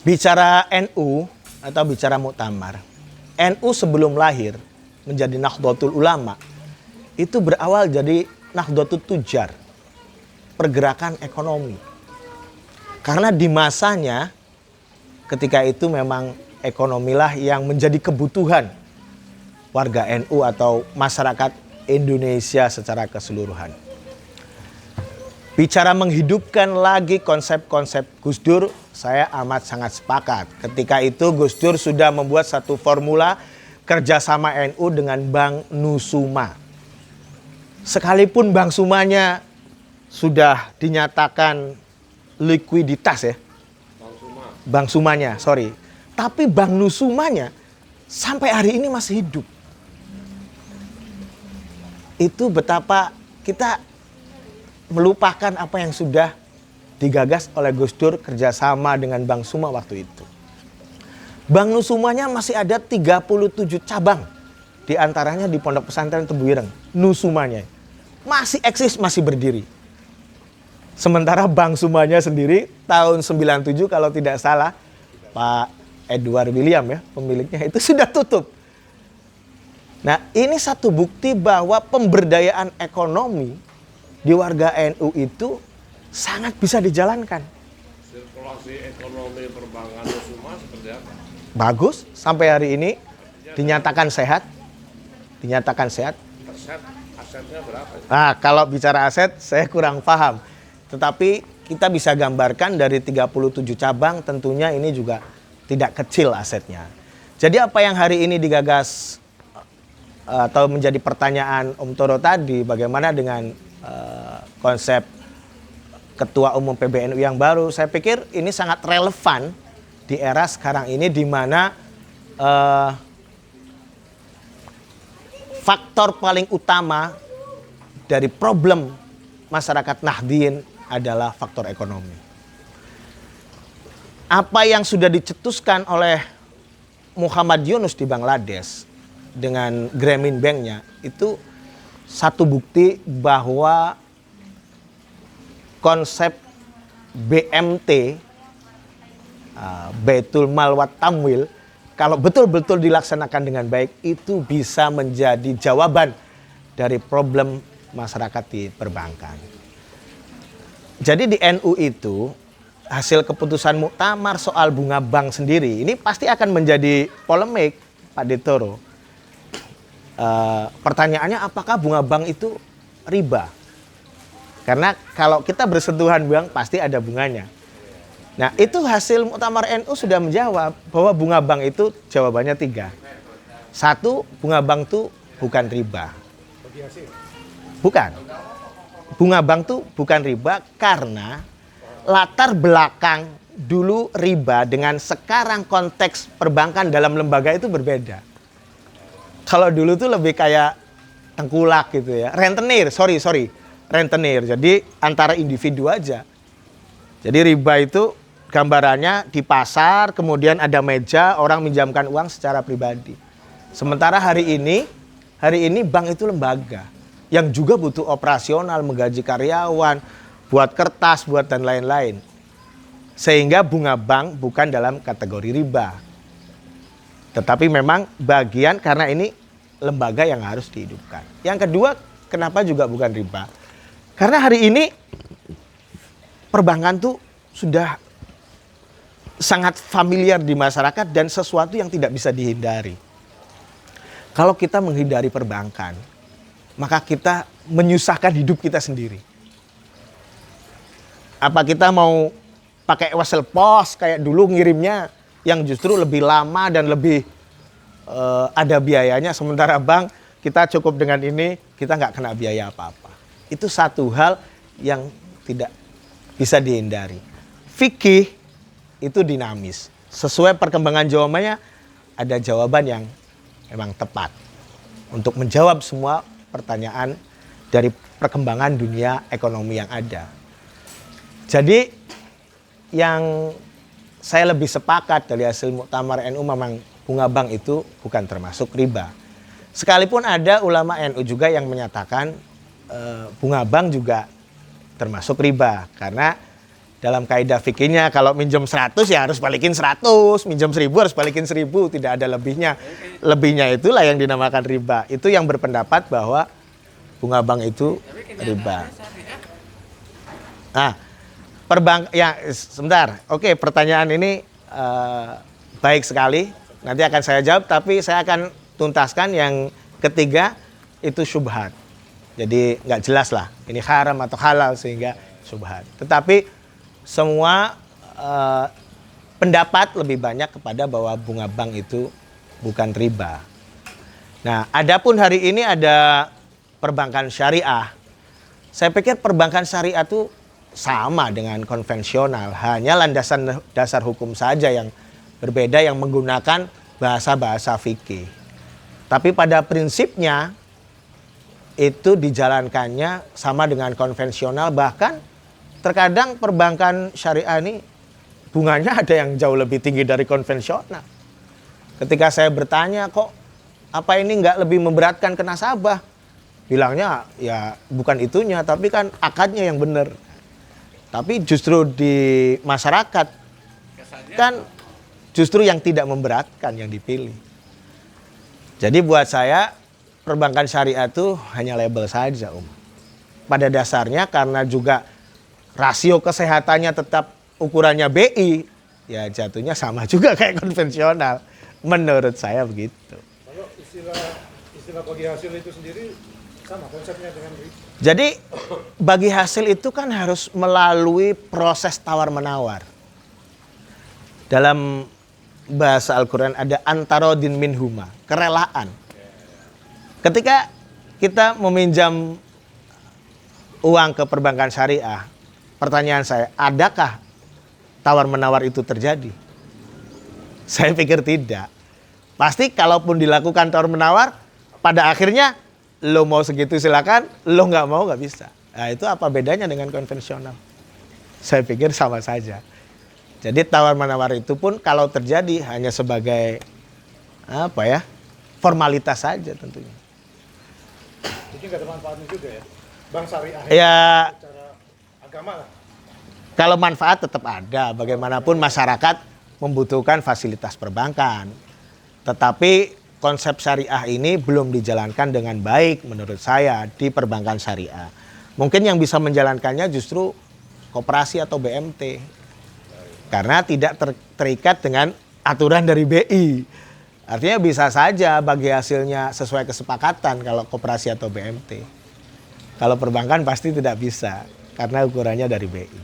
Bicara NU atau bicara muktamar, NU sebelum lahir menjadi Nahdlatul Ulama itu berawal jadi Nahdlatul Tujar, pergerakan ekonomi. Karena di masanya ketika itu memang ekonomilah yang menjadi kebutuhan warga NU atau masyarakat Indonesia secara keseluruhan. Bicara menghidupkan lagi konsep-konsep Gus Dur, saya amat sangat sepakat. Ketika itu Gus Dur sudah membuat satu formula kerjasama NU dengan Bank Nusuma. Sekalipun Bank Sumanya sudah dinyatakan likuiditas ya. Bank Sumanya, sorry. Tapi Bank Nusumanya sampai hari ini masih hidup. Itu betapa kita melupakan apa yang sudah digagas oleh Gus Dur kerjasama dengan Bank Suma waktu itu. Bank Nusumanya masih ada 37 cabang. Di antaranya di Pondok Pesantren Tebu Ireng. Nusumanya masih eksis, masih berdiri. Sementara Bank Sumanya sendiri tahun 97 kalau tidak salah, Pak Edward William ya pemiliknya itu sudah tutup. Nah ini satu bukti bahwa pemberdayaan ekonomi di warga NU itu sangat bisa dijalankan. Sirkulasi ekonomi perbankan Nusuma seperti apa? Bagus, sampai hari ini dinyatakan sehat. Dinyatakan sehat. Asetnya berapa? Nah, kalau bicara aset saya kurang paham. Tetapi kita bisa gambarkan dari 37 cabang tentunya ini juga tidak kecil asetnya. Jadi apa yang hari ini digagas atau menjadi pertanyaan Om Toro tadi, bagaimana dengan konsep Ketua Umum PBNU yang baru, saya pikir ini sangat relevan di era sekarang ini di mana faktor paling utama dari problem masyarakat Nahdien adalah faktor ekonomi. Apa yang sudah dicetuskan oleh Muhammad Yunus di Bangladesh dengan Grameen Banknya itu satu bukti bahwa konsep BMT, Baitul Mal wa Tamwil, kalau betul-betul dilaksanakan dengan baik, itu bisa menjadi jawaban dari problem masyarakat di perbankan. Jadi di NU itu, hasil keputusan muktamar soal bunga bank sendiri, ini pasti akan menjadi polemik, Pak Ditoro. Pertanyaannya apakah bunga bank itu riba? Karena kalau kita bersentuhan bank pasti ada bunganya. Nah itu hasil muktamar NU sudah menjawab bahwa bunga bank itu jawabannya 3. 1, bunga bank itu bukan riba. Bukan. Bunga bank itu bukan riba karena latar belakang dulu riba dengan sekarang konteks perbankan dalam lembaga itu berbeda. Kalau dulu tuh lebih kayak tengkulak gitu ya. Rentenir, rentenir. Jadi antara individu aja. Jadi riba itu gambarannya di pasar, kemudian ada meja, orang minjamkan uang secara pribadi. Sementara hari ini bank itu lembaga yang juga butuh operasional, menggaji karyawan, buat kertas, buat dan lain-lain. Sehingga bunga bank bukan dalam kategori riba. Tetapi memang bagian karena ini lembaga yang harus dihidupkan. Yang kedua, kenapa juga bukan riba? Karena hari ini perbankan tuh sudah sangat familiar di masyarakat dan sesuatu yang tidak bisa dihindari. Kalau kita menghindari perbankan, maka kita menyusahkan hidup kita sendiri. Apa kita mau pakai wesel pos kayak dulu ngirimnya yang justru lebih lama dan lebih ada biayanya, sementara bank kita cukup dengan ini, kita nggak kena biaya apa-apa. Itu satu hal yang tidak bisa dihindari. Fikih itu dinamis. Sesuai perkembangan jawabannya, ada jawaban yang memang tepat untuk menjawab semua pertanyaan dari perkembangan dunia ekonomi yang ada. Jadi yang saya lebih sepakat dari hasil muktamar NU memang bunga bank itu bukan termasuk riba. Sekalipun ada ulama NU juga yang menyatakan bunga bank juga termasuk riba karena dalam kaidah fikihnya kalau minjem 100 ya harus balikin 100, minjem 1000 harus balikin 1000, tidak ada lebihnya. Lebihnya itulah yang dinamakan riba. Itu yang berpendapat bahwa bunga bank itu riba. Nah, ya sebentar. Oke, pertanyaan ini baik sekali. Nanti akan saya jawab, tapi saya akan tuntaskan yang ketiga itu syubhat. Jadi nggak jelas lah ini haram atau halal sehingga syubhat. Tetapi semua pendapat lebih banyak kepada bahwa bunga bank itu bukan riba. Nah, adapun hari ini ada perbankan syariah. Saya pikir perbankan syariah itu sama dengan konvensional, hanya landasan dasar hukum saja yang berbeda yang menggunakan bahasa-bahasa fikih. Tapi pada prinsipnya itu dijalankannya sama dengan konvensional, bahkan terkadang perbankan syariah ini bunganya ada yang jauh lebih tinggi dari konvensional. Ketika saya bertanya, kok apa ini nggak lebih memberatkan ke nasabah? Bilangnya ya bukan itunya, tapi kan akadnya yang benar. Tapi justru di masyarakat kan justru yang tidak memberatkan yang dipilih. Jadi buat saya perbankan syariah itu hanya label saja, Pada dasarnya karena juga rasio kesehatannya tetap ukurannya BI, ya jatuhnya sama juga kayak konvensional. Menurut saya begitu. Kalau istilah bagi hasil itu sendiri sama konsepnya dengan riba. Jadi bagi hasil itu kan harus melalui proses tawar-menawar. Dalam bahasa Al-Quran ada antarodin minhuma, kerelaan. Ketika kita meminjam uang ke perbankan syariah, pertanyaan saya, adakah tawar-menawar itu terjadi? Saya pikir tidak. Pasti kalaupun dilakukan tawar-menawar, pada akhirnya lo mau segitu silakan, lo nggak mau nggak bisa. Nah, itu apa bedanya dengan konvensional? Saya pikir sama saja. Jadi tawar-menawar itu pun kalau terjadi hanya sebagai formalitas saja tentunya. Jadi nggak ada manfaatnya juga ya? Bank syariah Ya, secara agama lah. kalau manfaat tetap ada. Bagaimanapun masyarakat membutuhkan fasilitas perbankan. Tetapi konsep syariah ini belum dijalankan dengan baik menurut saya di perbankan syariah. Mungkin yang bisa menjalankannya justru koperasi atau BMT. Karena tidak terikat dengan aturan dari BI. Artinya bisa saja bagi hasilnya sesuai kesepakatan kalau koperasi atau BMT. Kalau perbankan pasti tidak bisa karena ukurannya dari BI.